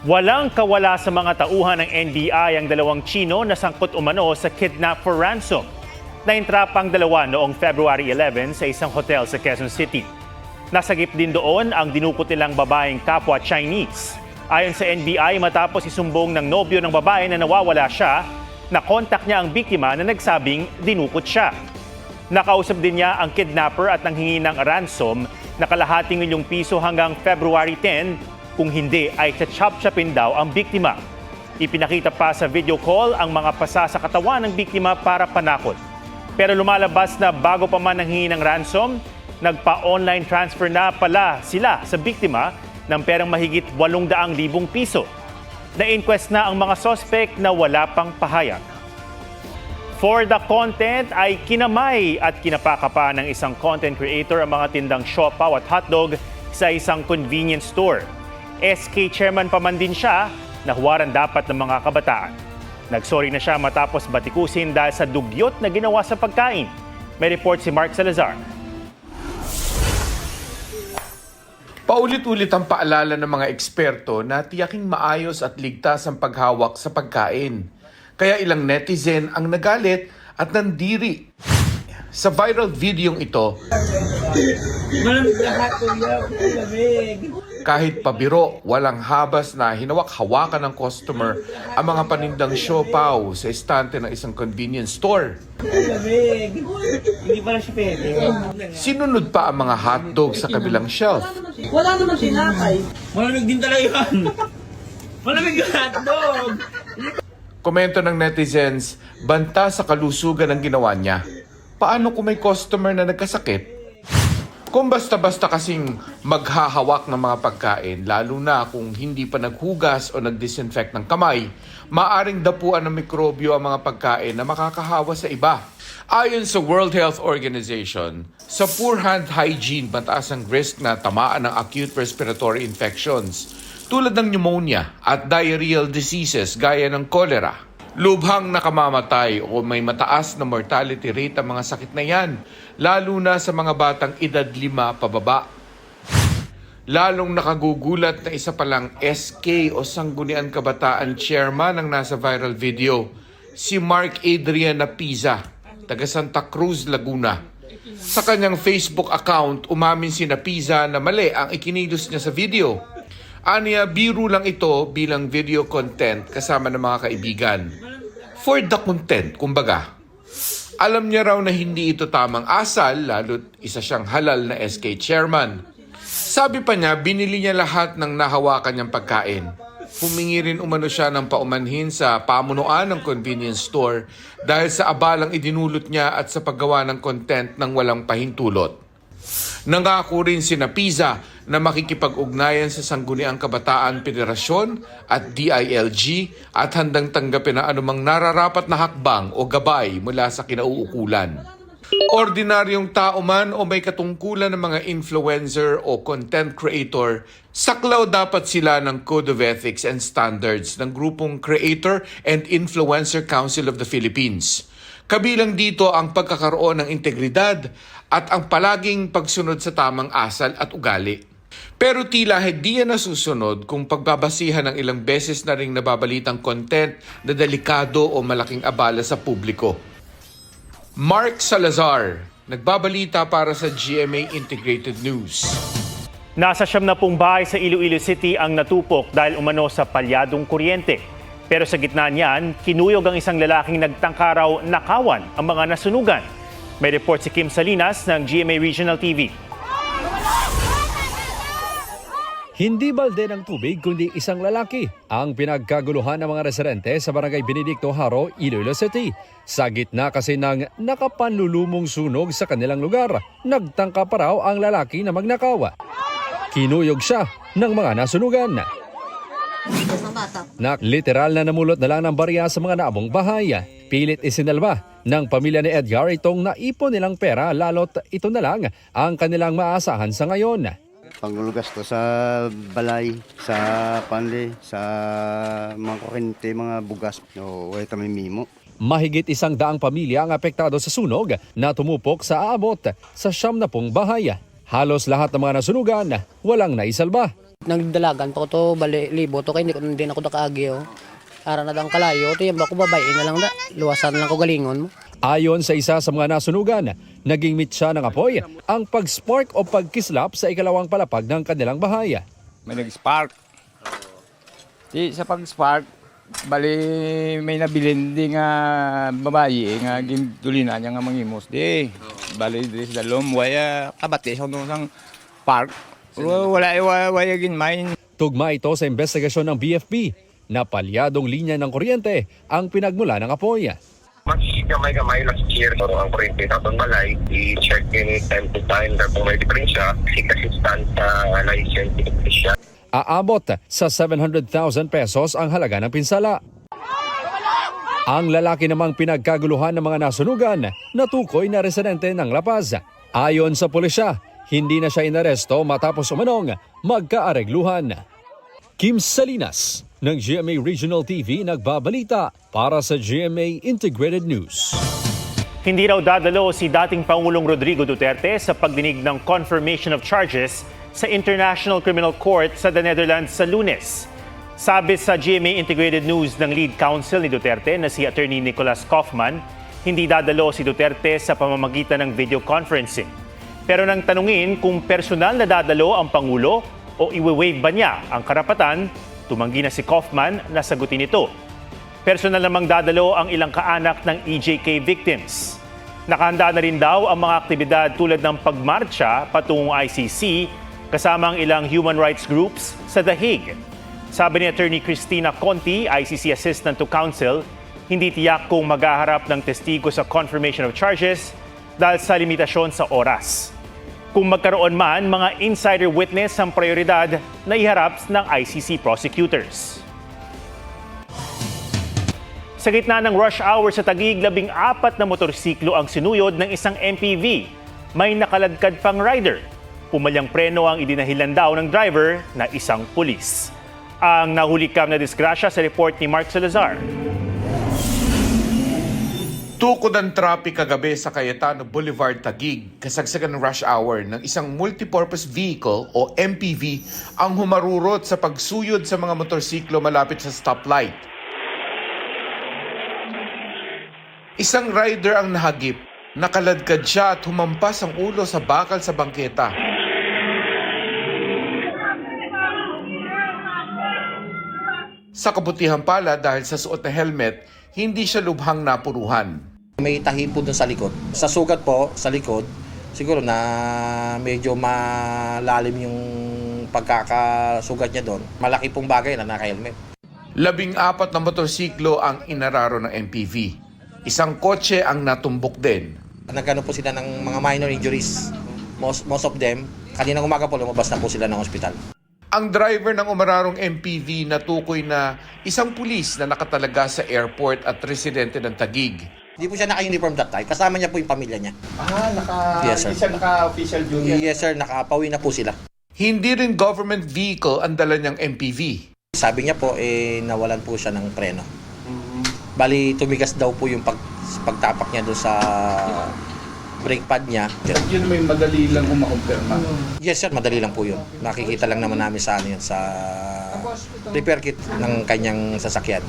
Walang kawala sa mga tauhan ng NBI ang dalawang Tsino na sangkot umano sa kidnap for ransom. Naintrapang dalawa noong February 11 sa isang hotel sa Quezon City. Nasagip din doon ang dinukot nilang babaeng kapwa Chinese. Ayon sa NBI, matapos isumbong ng nobyo ng babae na nawawala siya, nakontak niya ang biktima na nagsabing dinukot siya. Nakausap din niya ang kidnapper at nanghingi ng ransom na kalahating milyong piso hanggang February 10. Kung hindi ay chachap-chapin daw ang biktima. Ipinakita pa sa video call ang mga pasa sa katawan ng biktima para panakot. Pero lumalabas na bago pa man nanghingi ng ransom, nagpa-online transfer na pala sila sa biktima ng perang mahigit 800,000 piso. Na-inquest na ang mga suspect na wala pang pahayag. For the content ay kinamay at kinapakapa ng isang content creator ang mga tindang siopaw at hotdog sa isang convenience store. SK chairman pa man din siya, nahuwaran dapat ng mga kabataan. Nagsorry na siya matapos batikusin dahil sa dugyot na ginawa sa pagkain. May report si Mark Salazar. Paulit-ulit ang paalala ng mga eksperto na tiyaking maayos at ligtas ang paghawak sa pagkain. Kaya ilang netizen ang nagalit at nandiri. Sa viral videong ito, kahit pabiro, walang habas na hinawak-hawakan ng customer ang mga panindang siopaw sa estante ng isang convenience store. Hindi pa na siya pwede. Sinunod pa ang mga hotdog sa kabilang shelf. Wala naman sinakay. Malamig din talaga yun. Malamig yung hotdog. Komento ng netizens, banta sa kalusugan ang ginawa niya. Paano kung may customer na nagkasakit? Kung basta-basta kasing maghahawak ng mga pagkain, lalo na kung hindi pa naghugas o nagdisinfect ng kamay, maaring dapuan ng mikrobyo ang mga pagkain na makakahawa sa iba. Ayon sa World Health Organization, sa poor hand hygiene, mataas ang risk na tamaan ng acute respiratory infections tulad ng pneumonia at diarrheal diseases gaya ng cholera. Lubhang nakamamatay o may mataas na mortality rate ang mga sakit na yan, lalo na sa mga batang edad 5 pababa. Lalong nakagugulat na isa palang SK o Sangguniang Kabataan Chairman ang nasa viral video, si Mark Adrian Napiza, taga Santa Cruz, Laguna. Sa kanyang Facebook account, umamin si Napiza na mali ang ikinilos niya sa video. Aniya, biro lang ito bilang video content kasama ng mga kaibigan. For the content, kumbaga. Alam niya raw na hindi ito tamang asal, lalo't isa siyang halal na SK chairman. Sabi pa niya, binili niya lahat ng nahawakan niyang pagkain. Humingi rin umano siya ng paumanhin sa pamunuan ng convenience store dahil sa abalang idinulot niya at sa paggawa ng content ng walang pahintulot. Nangako rin si Napiza na makikipag-ugnayan sa Sangguniang Kabataan Federasyon at DILG at handang tanggapin na anumang nararapat na hakbang o gabay mula sa kinauukulan. Ordinaryong tao man o may katungkulan ng mga influencer o content creator, saklaw dapat sila ng Code of Ethics and Standards ng grupong Creator and Influencer Council of the Philippines. Kabilang dito ang pagkakaroon ng integridad at ang palaging pagsunod sa tamang asal at ugali. Pero tila hindi yan nasusunod kung pagbabasihan ng ilang beses na ring nababalitang content na delikado o malaking abala sa publiko. Mark Salazar, nagbabalita para sa GMA Integrated News. Nasa 70 bahay sa Iloilo City ang natupok dahil umano sa palyadong kuryente. Pero sa gitna niyan, kinuyog ang isang lalaking nagtangkaraw nakawan ang mga nasunugan. May report si Kim Salinas ng GMA Regional TV. Hindi balde ng tubig kundi isang lalaki ang pinagkaguluhan ng mga residente sa Barangay Benedicto Haro, Iloilo City. Sa gitna kasi ng nakapanlulumong sunog sa kanilang lugar, nagtangka pa raw ang lalaki na magnakaw. Kinuyog siya ng mga nasunugan. Literal na namulot na lang ng barya sa mga naabong bahay. Pilit isinalba ng pamilya ni Edgar itong naipon nilang pera, lalo't ito na lang ang kanilang maasahan sa ngayon. Panglulugas ko sa balay, sa panli, sa mga kuryente, mga bugas. Wala kami mimo. Mahigit 100 pamilya ang apektado sa sunog na tumupok sa aabot sa 70 bahay. Halos lahat ng mga nasunugan walang naisalba. nagdalagan pa ko to, bali, libo to, kaya hindi ako nakaagyo. Ara na dang kalayo, to yung ako babae na lang da, luwasan lang ko galingon mo. Ayon sa isa sa mga nasunugan, naging mitsa ng apoy ang pag-spark o pagkislap sa ikalawang palapag ng kanilang bahay. May nag-spark. Di sa pag-spark, bali may nabilin di nga babae nga gintulinan niya nga mangimos di. Bali di sa dalom, waya kabati sa nung park. Wala ginmain. Tugma ito sa investigasyon ng BFP na palyadong linya ng kuryente ang pinagmula ng apoy. Mas gamay-gamay last year ang kuryente sa balay, i-check in time to time na kung may diferensya, assistant sa license siya. Aabot sa 700,000 pesos ang halaga ng pinsala. Ang lalaki namang pinagkaguluhan ng mga nasunugan, natukoy na residente ng La Paz. Ayon sa pulisya, hindi na siya inaresto matapos umanong magkaaregluhan. Kim Salinas ng GMA Regional TV nagbabalita para sa GMA Integrated News. Hindi raw dadalo si dating Pangulong Rodrigo Duterte sa pagdinig ng confirmation of charges sa International Criminal Court sa The Netherlands sa Lunes. Sabi sa GMA Integrated News ng lead counsel ni Duterte na si Attorney Nicholas Kaufman, hindi dadalo si Duterte sa pamamagitan ng video conferencing. Pero nang tanungin kung personal na dadalo ang Pangulo o iwi-waive ba niya ang karapatan, tumanggi na si Kaufman na sagutin ito. Personal namang dadalo ang ilang kaanak ng EJK victims. Nakahanda na rin daw ang mga aktibidad tulad ng pagmarcha patungong ICC kasama ang ilang human rights groups sa The Hague. Sabi ni Attorney Cristina Conti, ICC Assistant to Counsel, hindi tiyak kung maghaharap ng testigo sa confirmation of charges dahil sa limitasyon sa oras. Kung magkaroon man, mga insider witness ang prioridad na iharap ng ICC prosecutors. Sa gitna ng rush hour sa Taguig, 14 na motorsiklo ang sinuyod ng isang MPV. May nakaladkad pang rider. Pumalyang preno ang idinahilan daw ng driver na isang pulis. Ang nahulikam na disgrasya sa report ni Mark Salazar. Tukod ang traffic kagabi sa Cayetano Boulevard, Taguig, kasagsagan ng rush hour ng isang multipurpose vehicle o MPV ang humarurot sa pagsuyod sa mga motorsiklo malapit sa stoplight. Isang rider ang nahagip, nakaladkad siya at humampas ang ulo sa bakal sa bangketa. Sa kabutihan pala dahil sa suot na helmet, hindi siya lubhang napuruhan. May tahi po doon sa likod. Sa sugat po, sa likod, siguro na medyo malalim yung pagkakasugat niya doon. Malaki pong bagay na naka-helmet. 14 na motorsiklo ang inararo ng MPV. Isang kotse ang natumbok din. Nagkano po sila ng mga minor injuries. Most of them, kaninang umaga po lumabas na po sila ng ospital. Ang driver ng umararong MPV natukoy na isang pulis na nakatalaga sa airport at residente ng Taguig. Hindi po siya naka-uniform that time. Kasama niya po yung pamilya niya. Yes, sir. Hindi siya naka-official duty. Yes, sir. Nakapauwi na po sila. Hindi rin government vehicle ang dala niyang MPV. Sabi niya po, nawalan po siya ng preno. Bali, tumigas daw po yung pagtapak niya doon sa brake pad niya. Yun may madali lang kung makumpirma. Yes, sir. Madali lang po yun. Nakikita lang naman namin sa sa repair kit ng kanyang sasakyan.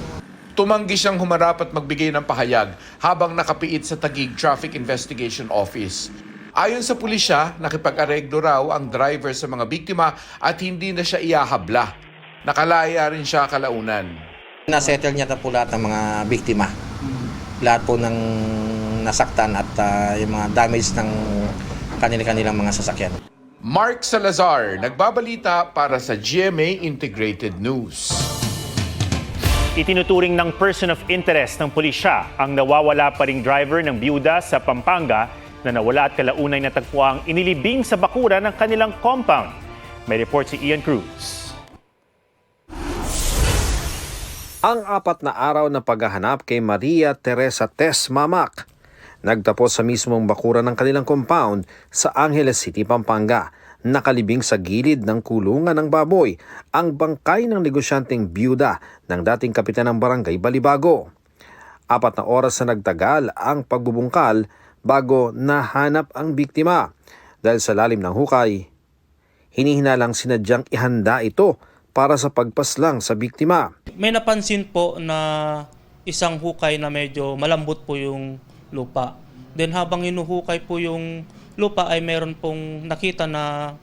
Tumanggi siyang humarap at magbigay ng pahayag habang nakapiit sa Taguig Traffic Investigation Office. Ayon sa pulisya, nakipag-areglo raw ang driver sa mga biktima at hindi na siya iyahabla. Nakalaya rin siya kalaunan. Nasettle niya na po lahat ng mga biktima. Lahat po ng nasaktan at yung mga damage ng kanilang mga sasakyan. Mark Salazar, nagbabalita para sa GMA Integrated News. Itinuturing ng person of interest ng pulisya ang nawawala pa ring driver ng byuda sa Pampanga na nawala at kalaunay natagpuang inilibing sa bakura ng kanilang compound. May report si Ian Cruz. Ang 4 na araw na paghahanap kay Maria Teresa Tess Mamak nagtapos sa mismong bakura ng kanilang compound sa Angeles City, Pampanga. Nakalibing sa gilid ng kulungan ng baboy ang bangkay ng negosyanteng byuda ng dating kapitan ng barangay Balibago. 4 na oras na nagtagal ang pagbubungkal bago nahanap ang biktima. Dahil sa lalim ng hukay, hinihinalang sinadyang ihanda ito para sa pagpaslang sa biktima. May napansin po na isang hukay na medyo malambot po yung lupa. Then habang hinuhukay po yung lupa ay meron pong nakita na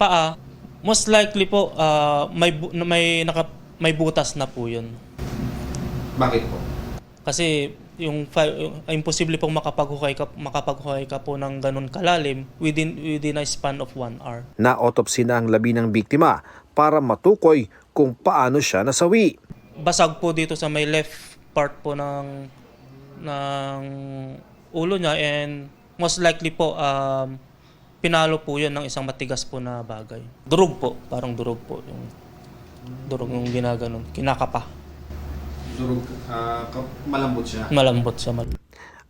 paa. Most likely po may butas na po yun. Bakit po? Kasi imposible pong makapaghuhay ka po ng ganun kalalim within a span of 1 hour. Na-autopsy na ang labi ng biktima para matukoy kung paano siya nasawi. Basag po dito sa may left part po ng ulo niya, and most likely po pinalo po yun ng isang matigas po na bagay. Durog po, parang durog po. Durog yung ginaganon, kinakapa. Durog, malambot siya? Malambot siya.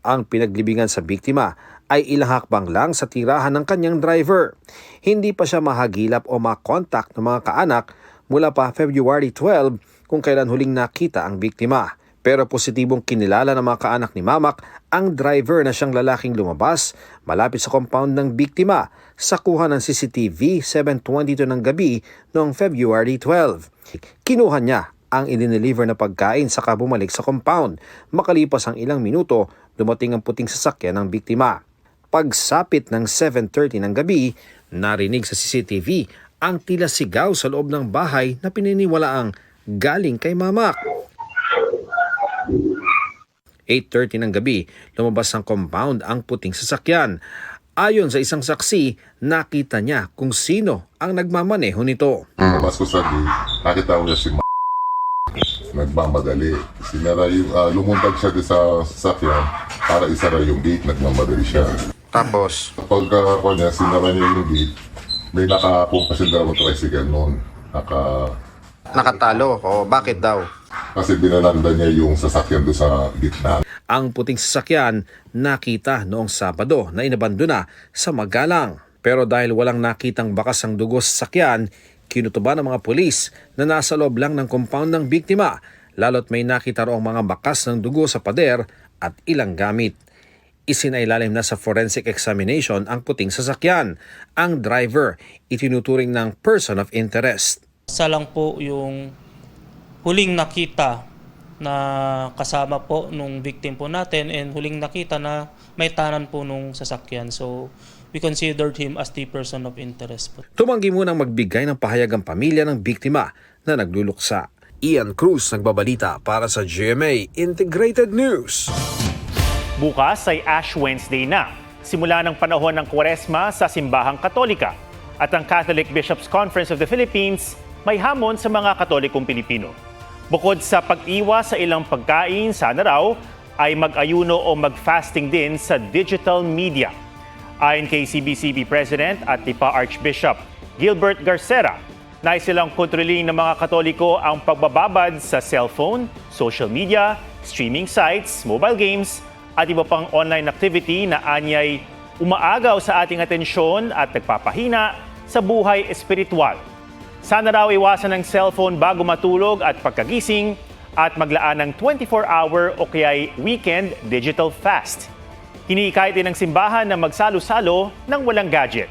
Ang pinaglibingan sa biktima ay ilang hakbang lang sa tirahan ng kanyang driver. Hindi pa siya mahagilap o makontak ng mga kaanak mula pa February 12 kung kailan huling nakita ang biktima. Pero positibong kinilala ng mga kaanak ni Mamak ang driver na siyang lalaking lumabas malapit sa compound ng biktima sa kuha ng CCTV 7:22 ng gabi noong February 12. Kinuha niya ang idineliver na pagkain saka bumalik sa compound. Makalipas ang ilang minuto, dumating ang puting sasakyan ng biktima. Pagsapit ng 7:30 ng gabi, narinig sa CCTV ang tila sigaw sa loob ng bahay na pininiwalaang galing kay Mamak. 8:30 ng gabi, lumabas ng compound ang puting sasakyan. Ayon sa isang saksi, nakita niya kung sino ang nagmamaneho nito. Mas ko sabi, nakita ko niya si nagmamadali. Sinara yung, lumuntag siya sa sasakyan para isara yung gate, nagmamadali siya. Tapos, Pagka niya, sinara niya yung gate, may nakapong kasi dalawang tricycle noon. nakatalo. O bakit daw? Kasi binalanda niya yung sasakyan doon sa gitna. Ang puting sasakyan nakita noong Sabado na inabandona sa Magalang. Pero dahil walang nakitang bakas ng dugo sa sasakyan, kinutuban ng mga pulis na nasa loob lang ng compound ng biktima, lalo't may nakita roong mga bakas ng dugo sa pader at ilang gamit. Isinailalim na sa forensic examination ang puting sasakyan. Ang driver itinuturing ng person of interest. Isa lang po yung huling nakita na kasama po nung victim po natin, and huling nakita na may tanan po nung sasakyan. So we considered him as the person of interest po. Tumanggi munang magbigay ng pahayag ang pamilya ng biktima na nagluluksa. Ian Cruz nagbabalita para sa GMA Integrated News. Bukas ay Ash Wednesday na, simula ng panahon ng Kwaresma sa Simbahang Katolika. At ang Catholic Bishops' Conference of the Philippines may hamon sa mga Katolikong Pilipino. Bukod sa pag-iwas sa ilang pagkain, sana raw ay mag-ayuno o mag-fasting din sa digital media. Ayon kay CBCP President at Lipa Archbishop Gilbert Garcera, nais silang kontrolin ng mga Katoliko ang pagbababad sa cellphone, social media, streaming sites, mobile games, at iba pang online activity na anyay umaagaw sa ating atensyon at nagpapahina sa buhay espiritual. Sana raw iwasan ng cellphone bago matulog at pagkagising at maglaan ng 24-hour o kaya'y weekend digital fast. Hinihikayat din ng simbahan na magsalo-salo ng walang gadget.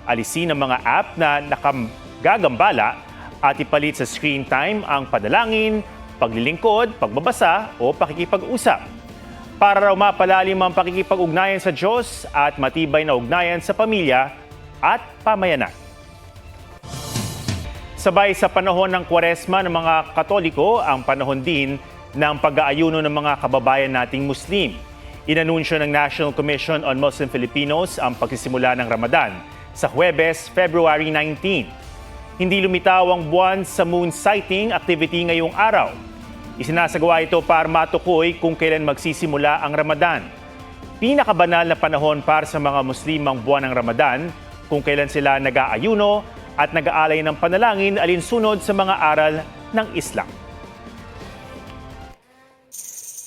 Alisin ang mga app na nakagagambala at ipalit sa screen time ang padalangin, paglilingkod, pagbabasa o pakikipag-usap. Para raw mapalalim ang pakikipag-ugnayan sa Diyos at matibay na ugnayan sa pamilya at pamayanan. Sabay sa panahon ng Kwaresma ng mga Katoliko, ang panahon din ng pag-aayuno ng mga kababayan nating Muslim. Inanunsyo ng National Commission on Muslim Filipinos ang pagsisimula ng Ramadan sa Huwebes, February 19. Hindi lumitaw ang buwan sa moon sighting activity ngayong araw. Isinasagawa ito para matukoy kung kailan magsisimula ang Ramadan. Pinakabanal na panahon para sa mga Muslim ang buwan ng Ramadan, kung kailan sila nag-aayuno at nag-aalay ng panalangin alinsunod sa mga aral ng Islam.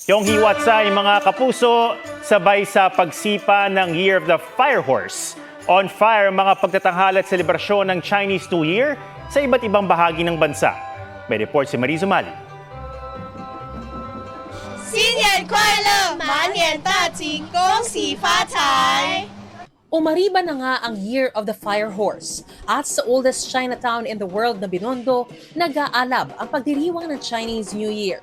Yung hiwat sa mga kapuso, sabay sa pagsipa ng Year of the Fire Horse. On fire mga pagtatanghala at selebrasyon ng Chinese New Year sa iba't ibang bahagi ng bansa. May report si Marizu Mali. 新年快乐，马年大吉，恭喜发财！ Umariba na nga ang Year of the Fire Horse at sa oldest Chinatown in the world na Binondo, nag-aalab ang pagdiriwang ng Chinese New Year.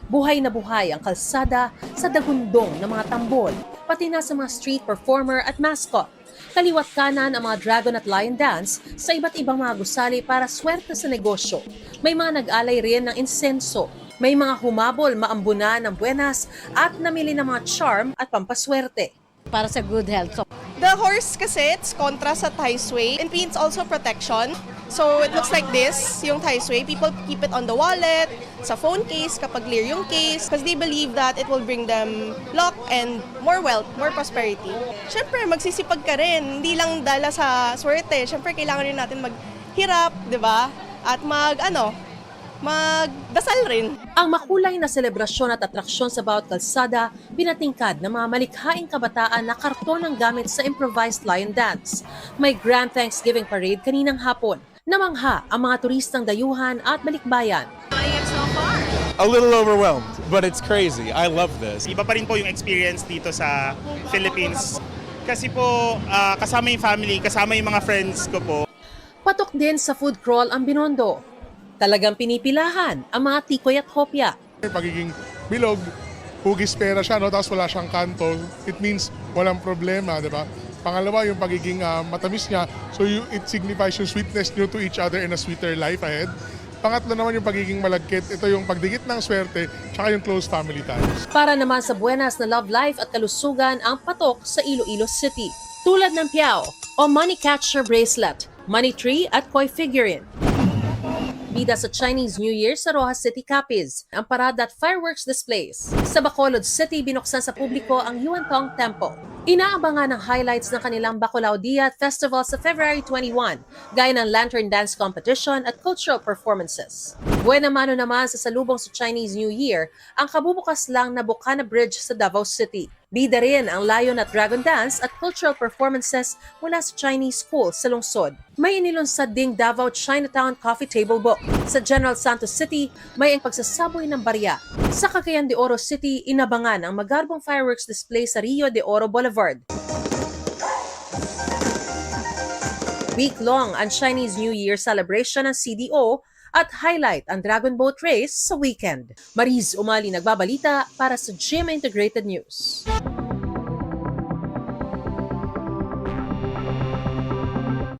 Buhay na buhay ang kalsada sa dagundong ng mga tambol, pati na sa mga street performer at mascot. Kaliwat kanan ang mga dragon at lion dance sa iba't ibang mga gusali para swerte sa negosyo. May mga nag-alay rin ng insenso. May mga humabol maambunan ng buenas at namili ng mga charm at pampaswerte. Para sa good health. So, the horse kasi, it's kontra sa Tai Sui. It means also protection. So it looks like this, yung Tai Sui. People keep it on the wallet, sa phone case kapag clear yung case because they believe that it will bring them luck and more wealth, more prosperity. Siyempre, magsisipag ka rin. Hindi lang dala sa swerte. Siyempre, kailangan rin natin maghirap, di ba? At magdasal rin. Ang makulay na selebrasyon at atraksyon sa bawat kalsada, binatingkad ng mga malikhaing kabataan na karton ang gamit sa improvised lion dance. May Grand Thanksgiving Parade kaninang hapon. Namangha ang mga turistang dayuhan at balikbayan. A little overwhelmed, but it's crazy. I love this. Iba pa rin po yung experience dito sa Philippines. Kasi po, kasama yung family, kasama yung mga friends ko po. Patok din sa food crawl ang Binondo. Talagang pinipilahan ang mga tikoy at hopya. Pagiging bilog, hugis pera siya, no? Tapos wala siyang kanto. It means walang problema, di ba? Pangalawa, yung pagiging matamis niya. So it signifies yung sweetness niyo to each other and a sweeter life ahead. Pangatlo naman yung pagiging malagkit. Ito yung pagdikit ng swerte, tsaka yung close family ties. Para naman sa buenas na love life at kalusugan ang patok sa Iloilo City. Tulad ng piao o money catcher bracelet, money tree at koi figurine. Bida sa Chinese New Year sa Rojas City, Capiz, ang parada at fireworks displays. Sa Bacolod City, binuksan sa publiko ang Yuantong Temple. Inaabangan ang highlights ng kanilang Bacolao Dia Festival sa February 21, gaya ng lantern dance competition at cultural performances. Buena mano naman sa salubong sa Chinese New Year, ang kabubukas lang na Bukana Bridge sa Davao City. Bida rin ang Lion at Dragon Dance at cultural performances mula sa Chinese school sa lungsod. May inilunsad ding Davao Chinatown Coffee Table Book. Sa General Santos City, may ang pagsasaboy ng barya. Sa Cagayan de Oro City, inabangan ang magarbong fireworks display sa Rio de Oro Boulevard. Week-long ang Chinese New Year celebration ng CDO at highlight ang Dragon Boat Race sa weekend. Mariz Umali nagbabalita para sa GMA Integrated News.